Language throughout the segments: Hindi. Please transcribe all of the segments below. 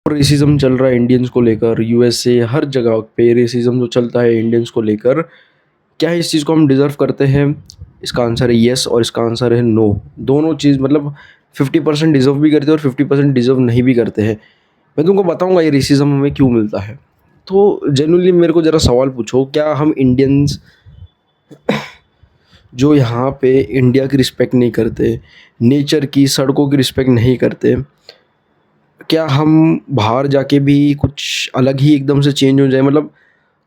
रेसिज्म चल रहा है इंडियंस को लेकर, यूएसए हर जगह पे रेसिज्म जो चलता है इंडियंस को लेकर, क्या है इस चीज़ को हम डिज़र्व करते हैं? इसका आंसर है येस और इसका आंसर है नो। दोनों चीज़ मतलब 50% डिज़र्व भी करते हैं और 50% डिज़र्व नहीं भी करते हैं। मैं तुमको बताऊंगा ये रेसिज्म हमें क्यों मिलता है। तो जेन्युइनली मेरे को ज़रा सवाल पूछो, क्या हम इंडियंस जो यहाँ पे इंडिया की रिस्पेक्ट नहीं करते, नेचर की, सड़कों की रिस्पेक्ट नहीं करते, क्या हम बाहर जाके भी कुछ अलग ही एकदम से चेंज हो जाए? मतलब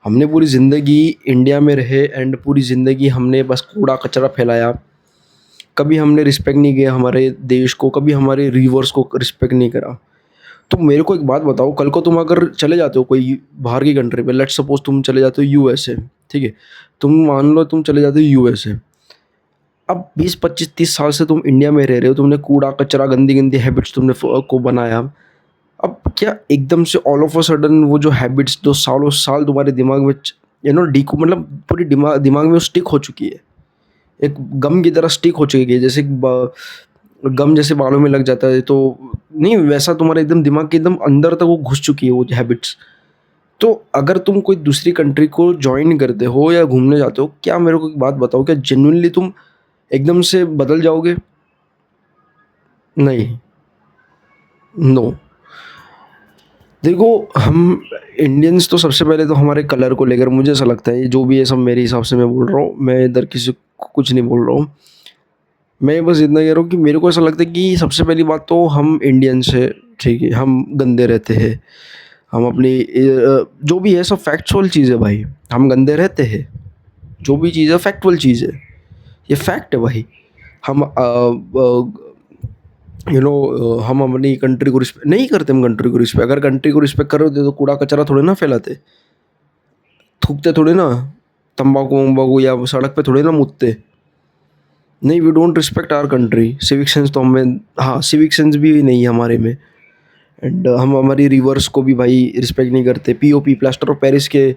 हमने पूरी ज़िंदगी इंडिया में रहे एंड पूरी ज़िंदगी हमने बस कूड़ा कचरा फैलाया, कभी हमने रिस्पेक्ट नहीं किया हमारे देश को, कभी हमारे रिवर्स को रिस्पेक्ट नहीं करा। तो मेरे को एक बात बताओ, कल को तुम अगर चले जाते हो कोई बाहर की कंट्री पे, लेट्स सपोज तुम चले जाते हो यूएसए, ठीक है, तुम मान लो तुम चले जाते हो यूएसए। अब 20 25 30 साल से तुम इंडिया में रह रहे हो, तुमने कूड़ा कचरा गंदी गंदी हैबिट्स तुमने को बनाया। अब क्या एकदम से ऑल ऑफ अ सडन वो जो हैबिट्स जो सालों साल तुम्हारे दिमाग में डीको मतलब पूरी दिमाग दिमाग में स्टिक हो चुकी है, एक गम की तरह स्टिक हो चुकी है, जैसे गम जैसे बालों में लग जाता है, तो नहीं वैसा तुम्हारे एकदम दिमाग के एकदम अंदर तक वो घुस चुकी है वो हैबिट्स। तो अगर तुम कोई दूसरी कंट्री को ज्वाइन करते हो या घूमने जाते हो, क्या मेरे को एक बात बताओ, क्या जेन्युइनली तुम एकदम से बदल जाओगे? नहीं, नो। देखो, हम इंडियंस तो सबसे पहले तो हमारे कलर को लेकर मुझे ऐसा लगता है, ये जो भी है सब मेरे हिसाब से मैं बोल रहा हूँ, मैं इधर किसी को कुछ नहीं बोल रहा हूँ। मैं बस इतना कह रहा हूँ कि मेरे को ऐसा लगता है कि सबसे पहली बात तो हम इंडियंस है, ठीक है, हम गंदे रहते हैं। हम अपनी जो भी है सब फैक्चुअल चीज़ है भाई, हम गंदे रहते हैं। जो भी चीज़ है फैक्चुअल चीज़ है, ये फैक्ट है भाई। हम हम अपनी कंट्री को रिस्पेक्ट नहीं करते, हम कंट्री को रिस्पेक्ट, अगर कंट्री को रिस्पेक्ट कर रहे होते तो कूड़ा कचरा थोड़े ना फैलाते, थूकते थोड़े ना, तंबाकू वंबाकू या सड़क पे थोड़े ना मुतते। नहीं, we don't respect our country. Civic sense तो हमें, हाँ, सिविक सेंस भी नहीं है हमारे में। एंड हम हमारी रिवर्स को भी भाई रिस्पेक्ट नहीं करते। पीओपी, प्लास्टर ऑफ पेरिस के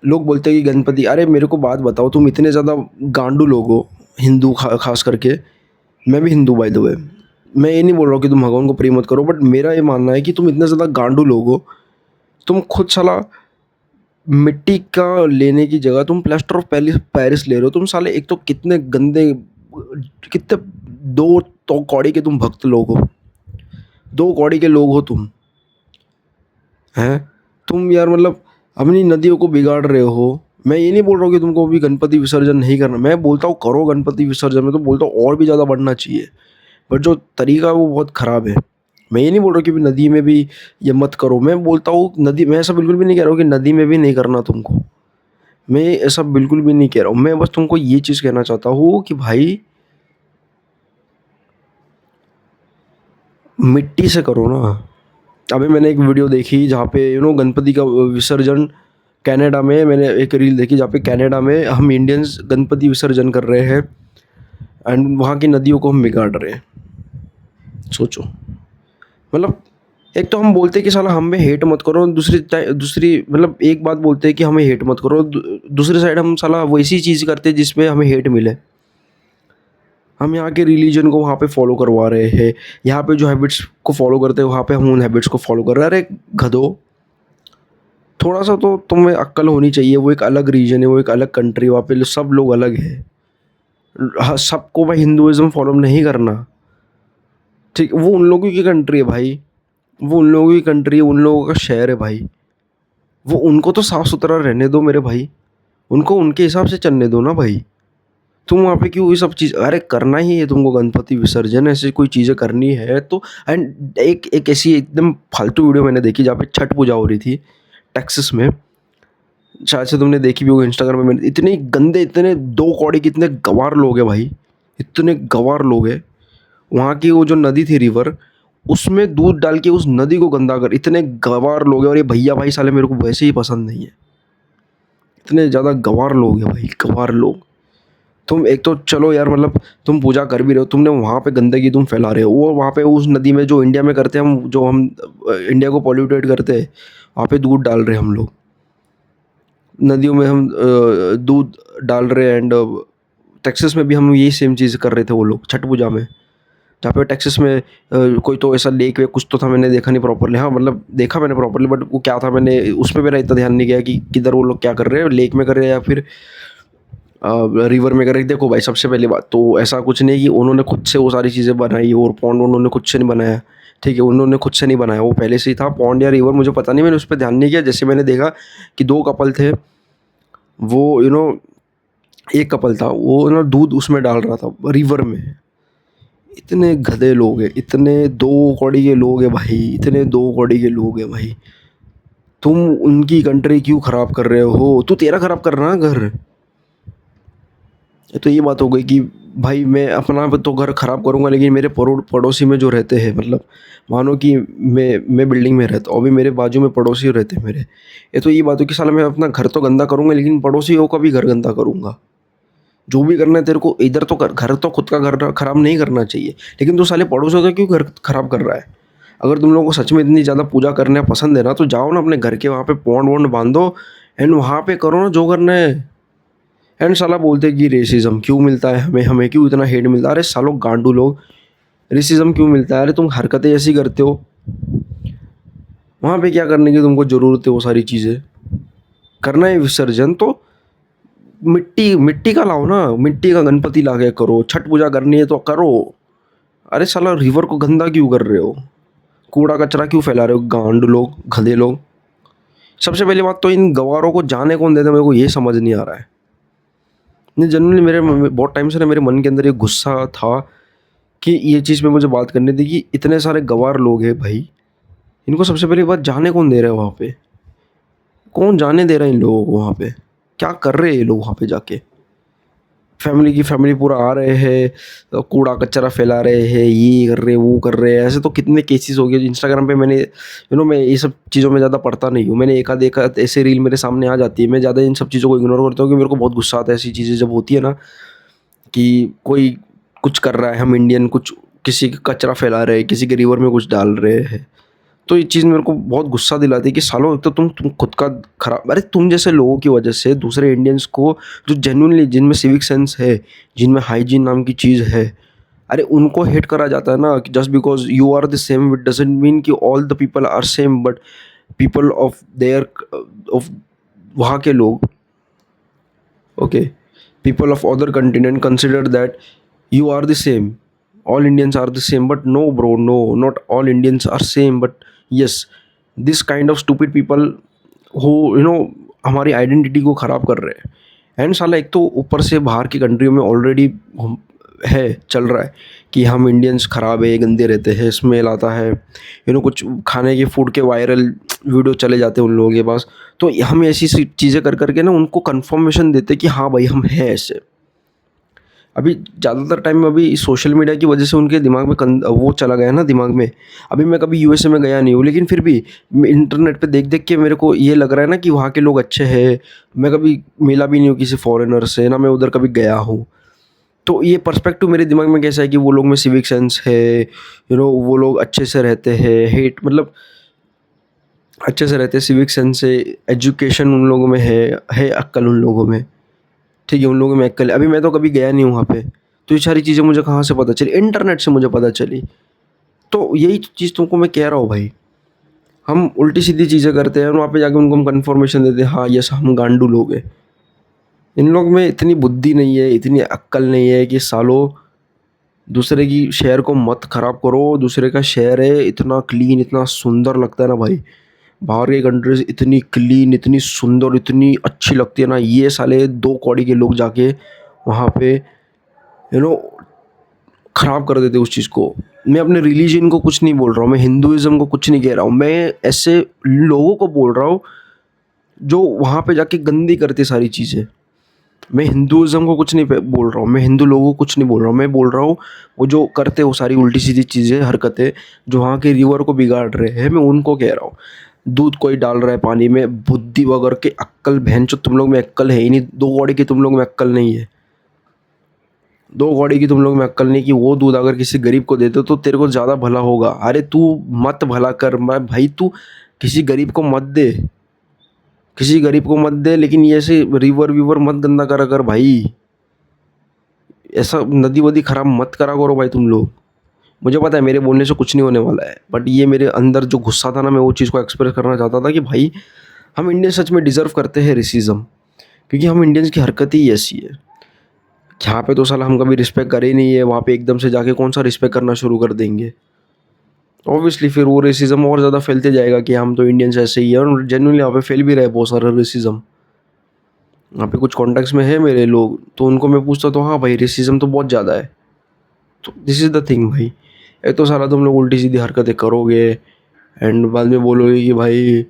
लोग बोलते हैं कि गणपति, अरे मेरे को बात बताओ, तुम इतने ज़्यादा गांडू लोग हो, हिंदू खास करके, मैं भी हिंदू बाय द वे, मैं ये नहीं बोल रहा हूँ कि तुम भगवान को प्रे मत करो, बट मेरा ये मानना है कि तुम इतने ज़्यादा गांडू लोग हो, तुम खुद साला मिट्टी का लेने की जगह तुम प्लास्टर ऑफ पेरिस पेरिस ले रहे हो। तुम साले एक तो कितने गंदे, कितने दो तो कौड़ी के तुम भक्त लोग हो, दो कौड़ी के लोग हो तुम, हैं? तुम यार मतलब अपनी नदियों को बिगाड़ रहे हो। मैं ये नहीं बोल रहा हूँ कि तुमको भी गणपति विसर्जन नहीं करना, मैं बोलता हूँ करो गणपति विसर्जन, में तो बोलता हूँ और भी ज़्यादा बढ़ना चाहिए, बट जो तरीका है वो बहुत ख़राब है। मैं ये नहीं बोल रहा कि भी नदी में भी ये मत करो, मैं बोलता हूँ नदी, मैं ऐसा बिल्कुल भी नहीं कह रहा हूँ कि नदी में भी नहीं करना तुमको, मैं ऐसा बिल्कुल भी नहीं कह रहा हूँ। मैं बस तुमको ये चीज़ कहना चाहता हूँ कि भाई मिट्टी से करो ना। अभी मैंने एक वीडियो देखी जहाँ पे गणपति का विसर्जन, कनाडा में मैंने एक रील देखी जहाँ पे कनाडा में हम इंडियंस गणपति विसर्जन कर रहे हैं एंड वहाँ की नदियों को हम बिगाड़ रहे हैं। सोचो, मतलब एक तो हम बोलते हैं कि साला हम में हेट मत करो, दूसरी दूसरी मतलब एक बात बोलते हैं कि हमें हेट मत करो, दूसरी साइड हम साला वैसी चीज़ करते हैं जिसमें हमें हेट मिले। हम यहाँ के रिलीजन को वहाँ पे फॉलो करवा रहे हैं, यहाँ पे जो हैबिट्स को फॉलो करते हैं वहाँ पे हम उन हैबिट्स को फॉलो कर रहे हैं। अरे गधो, थोड़ा सा तो तुम्हें अक्ल होनी चाहिए। वो एक अलग रीजन है, वो एक अलग कंट्री, वहाँ पे सब लोग अलग है। हाँ, सबको भाई हिंदुइज्म फॉलो नहीं करना, ठीक, वो उन लोगों की कंट्री है भाई, वो उन लोगों की कंट्री है, उन लोगों का शहर है भाई, वो उनको तो साफ़ सुथरा रहने दो मेरे भाई, उनको उनके हिसाब से चलने दो ना भाई। तुम वहाँ पे क्यों ये सब चीज़, अरे करना ही है तुमको गणपति विसर्जन, ऐसी कोई चीज़ें करनी है तो। एंड एक एक ऐसी एकदम फालतू वीडियो मैंने देखी जहाँ पे छठ पूजा हो रही थी टेक्सास में, शायद से तुमने देखी भी होगी इंस्टाग्राम में। इतने गंदे, इतने दो कौड़ी के इतने गवार लोग हैं भाई, इतने गवार लोग हैं। वहाँ की वो जो नदी थी रिवर, उसमें दूध डाल के उस नदी को गंदा कर, इतने गवार लोग हैं। और ये भैया भाई साले मेरे को वैसे ही पसंद नहीं है, इतने ज़्यादा गवार लोग हैं भाई, गवार लोग। तुम एक तो चलो यार, मतलब तुम पूजा कर भी रहे हो, तुमने वहाँ पे गंदगी तुम फैला रहे हो, वो वहाँ पे उस नदी में जो इंडिया में करते हैं हम, जो हम इंडिया को पॉल्यूटेड करते हैं, वहाँ पे दूध डाल रहे हैं हम लोग, नदियों में हम दूध डाल रहे हैं। एंड टेक्सास में भी हम यही सेम चीज़ कर रहे थे वो लोग छठ पूजा में। जहाँ पे टेक्सास में कोई तो ऐसा लेक वेक कुछ तो था, मैंने देखा नहीं प्रॉपर्ली। हाँ मतलब देखा मैंने प्रॉपर्ली, बट वो क्या था मैंने उसमें मेरा इतना ध्यान नहीं गया कि किधर वो लोग क्या कर रहे हैं, लेक में कर रहे हैं या फिर रिवर में कर रहे हैं। देखो भाई, सबसे पहली बात तो ऐसा कुछ नहीं कि उन्होंने खुद से वो सारी चीज़ें बनाई, और पॉन्ड उन्होंने खुद से नहीं बनाया, ठीक है, उन्होंने खुद से नहीं बनाया, वो पहले से ही था पॉन्ड या रिवर, मुझे पता नहीं, मैंने उस पर ध्यान नहीं किया। जैसे मैंने देखा कि दो कपल थे, वो एक कपल था, वो दूध उसमें डाल रहा था रिवर में। इतने गधे लोग हैं, इतने दो कौड़ी के लोग हैं भाई, इतने दो कौड़ी के लोग हैं भाई। तुम उनकी कंट्री क्यों ख़राब कर रहे हो? तू तेरा ख़राब कर रहा है घर। तो ये बात हो गई कि भाई मैं अपना तो घर ख़राब करूँगा, लेकिन मेरे पड़ोसी में जो रहते हैं, मतलब मानो कि मैं बिल्डिंग में रहता हूँ, अभी मेरे बाजू में पड़ोसी रहते हैं मेरे। ये तो ये बात हो कि साला मैं अपना घर तो गंदा करूँगा, लेकिन पड़ोसियों का भी घर गंदा करूँगा। जो भी करना है तेरे को, इधर तो घर तो खुद का घर ख़राब नहीं करना चाहिए, लेकिन तू साले पड़ोसियों का क्यों घर ख़राब कर रहा है? अगर तुम लोगों को सच में इतनी ज़्यादा पूजा करना पसंद है ना, तो जाओ ना अपने घर के वहाँ पे पॉन्ड वॉन्ड बांधो, एंड वहाँ पे करो ना जो करना है। एंड साला बोलते हैं कि रेसिज्म क्यों मिलता है हमें, हमें क्यों इतना हेट मिलता है? अरे सालो गांडू लोग, रेसिज्म क्यों मिलता है? अरे तुम हरकतें ऐसी करते हो, वहाँ पे क्या करने की तुमको ज़रूरत है? वो सारी चीज़ें करना है विसर्जन तो मिट्टी मिट्टी का लाओ ना, मिट्टी का गणपति ला के करो। छठ पूजा करनी है तो करो। अरे साला रिवर को गंदा क्यों कर रहे हो? कूड़ा कचरा क्यों फैला रहे हो गांडू लोग, गधे लोग? सबसे पहली बात तो इन गवारों को जाने कौन देता है, मेरे को ये समझ नहीं आ रहा है। नहीं, जनरली बहुत टाइम से ना मेरे मन के अंदर एक गुस्सा था कि ये चीज़ पे मुझे बात करनी थी कि इतने सारे गँवार लोग हैं भाई, इनको सबसे पहली बात जाने कौन दे रहा है वहाँ पे? कौन जाने दे रहा है इन लोगों को वहाँ पे? क्या कर रहे हैं ये लोग वहाँ पे जाके? फैमिली की फैमिली पूरा आ रहे हैं, कूड़ा कचरा फैला रहे हैं, ये कर रहे हैं, वो कर रहे हैं। ऐसे तो कितने केसेस हो गए इंस्टाग्राम पे। मैंने मैं ये सब चीज़ों में ज़्यादा पढ़ता नहीं हूँ। मैंने एकाध ऐसे रील मेरे सामने आ जाती है, मैं ज़्यादा इन सब चीज़ों को इग्नोर करता हूँ, क्योंकि मेरे को बहुत गुस्सा आता है ऐसी चीज़ें जब होती है ना, कि कोई कुछ कर रहा है, हम इंडियन कुछ किसी का कचरा फैला रहे हैं, किसी के रिवर में कुछ डाल रहे हैं, तो ये चीज़ मेरे को बहुत गुस्सा दिलाती है कि सालों एक तो तुम खुद का खराब, अरे तुम जैसे लोगों की वजह से दूसरे इंडियंस को, जो जेन्युइनली जिनमें सिविक सेंस है, जिनमें हाइजीन नाम की चीज़ है, अरे उनको हेट करा जाता है ना, कि just because you are the same, it doesn't mean कि all the people are same, but people of there of वहाँ के लोग, okay, people of other continent consider that you are the same, all Indians are the same, but no bro, no, not all Indians are same, but yes, this kind of stupid people who हमारी आइडेंटिटी को ख़राब कर रहे हैं। एंड साला एक तो ऊपर से बाहर की कंट्रियों में ऑलरेडी है, चल रहा है कि हम इंडियंस ख़राब है, गंदे रहते हैं, स्मेल आता है, कुछ खाने के फूड के वायरल वीडियो चले जाते हैं उन लोगों के पास। तो हम ऐसी सी चीज़ें कर करके ना उनको कंफर्मेशन देते कि हाँ भाई हम हैं ऐसे। अभी ज़्यादातर टाइम में अभी सोशल मीडिया की वजह से उनके दिमाग में वो चला गया ना दिमाग में। अभी मैं कभी यूएसए में गया नहीं हूँ, लेकिन फिर भी इंटरनेट पे देख देख के मेरे को ये लग रहा है ना कि वहाँ के लोग अच्छे हैं। मैं कभी मिला भी नहीं हूँ किसी फॉरेनर से, ना मैं उधर कभी गया हूँ। तो ये पर्सपेक्टिव मेरे दिमाग में कैसा है कि वो लोग में सिविक सेंस है, वो लोग अच्छे से रहते हैं, हेट मतलब अच्छे से रहते हैं, सिविक सेंस है, एजुकेशन उन लोगों में है अक्ल उन लोगों में, ठीक है, उन लोगों में अक्ल। अभी मैं तो कभी गया नहीं हूँ वहाँ पे, तो ये सारी चीज़ें मुझे कहाँ से पता चली? इंटरनेट से मुझे पता चली। तो यही चीज़ तुमको मैं कह रहा हूँ भाई, हम उल्टी सीधी चीज़ें करते हैं और वहाँ पे जाके उनको हम कन्फर्मेशन देते हैं, हाँ यस हम गांडू लोग हैं। इन लोग में इतनी बुद्धि नहीं है, इतनी अक्ल नहीं है कि सालों दूसरे की शहर को मत ख़राब करो। दूसरे का शहर है, इतना क्लीन, इतना सुंदर लगता है ना भाई। बाहर की कंट्रीज इतनी क्लीन, इतनी सुंदर, इतनी अच्छी लगती है ना, ये साले दो कौड़ी के लोग जाके वहाँ पे यू नो ख़राब कर देते उस चीज़ को। मैं अपने रिलीजन को कुछ नहीं बोल रहा हूँ, मैं हिंदुज़्म को कुछ नहीं कह रहा हूँ, मैं ऐसे लोगों को बोल रहा हूँ जो वहाँ पे जाके गंदी करते सारी चीज़ें। मैं हिंदुज़्म को कुछ नहीं बोल रहा हूँ, मैं हिंदू लोगों को कुछ नहीं बोल रहा हूँ, मैं बोल रहा हूँ वो जो करते वो सारी उल्टी सीधी चीज़ें, हरकतें, जो वहाँ के रिवर को बिगाड़ रहे हैं, मैं उनको कह रहा हूँ। दूध कोई डाल रहा है पानी में, बुद्धि वगैरह के अक्ल, भैंचो तुम लोग में अक्ल है ही नहीं। दो कौड़ी की तुम लोग में अक्ल नहीं है, दो कौड़ी की तुम लोग में अक्ल नहीं कि वो दूध अगर किसी गरीब को देते तो तेरे को ज़्यादा भला होगा। अरे तू मत भला कर, मैं भाई तू किसी गरीब को मत दे, किसी गरीब को मत दे, लेकिन ये ऐसे रिवर वीवर मत गंदा करा कर भाई। ऐसा नदी वदी खराब मत करा करो भाई तुम लोग। मुझे पता है मेरे बोलने से कुछ नहीं होने वाला है, बट ये मेरे अंदर जो गुस्सा था ना, मैं वो चीज़ को एक्सप्रेस करना चाहता था कि भाई हम इंडियन सच में डिज़र्व करते हैं रेसिज़्म, क्योंकि हम इंडियंस की हरकत ही ऐसी है। यहाँ पे तो साला हम कभी रिस्पेक्ट करे ही नहीं है, वहाँ पे एकदम से जाके कौन सा रिस्पेक्ट करना शुरू कर देंगे। ऑब्वियसली फिर वो रेसिज़्म और ज़्यादा फैलते जाएगा कि हम तो इंडियंस ऐसे ही है, और जेन्युइनली यहाँ पे फैल भी रहा है बहुत सारा रेसिज़्म। यहाँ पे कुछ कॉन्टेक्ट्स में है मेरे लोग, तो उनको मैं पूछता तो हाँ भाई रेसिज़्म तो बहुत ज़्यादा है। तो दिस इज़ द थिंग भाई, एक तो साला तुम लोग उल्टी सीधी हरकतें करोगे एंड बाद में बोलोगे कि भाई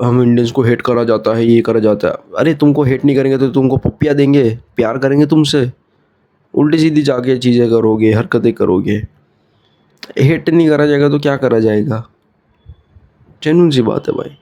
हम इंडियंस को हेट करा जाता है, ये करा जाता है। अरे तुमको हेट नहीं करेंगे तो तुमको पप्पियाँ देंगे, प्यार करेंगे तुमसे? उल्टी सीधी जाके चीज़ें करोगे, हरकतें करोगे। हेट नहीं करा जाएगा तो क्या करा जाएगा? जेन्युइन सी बात है भाई।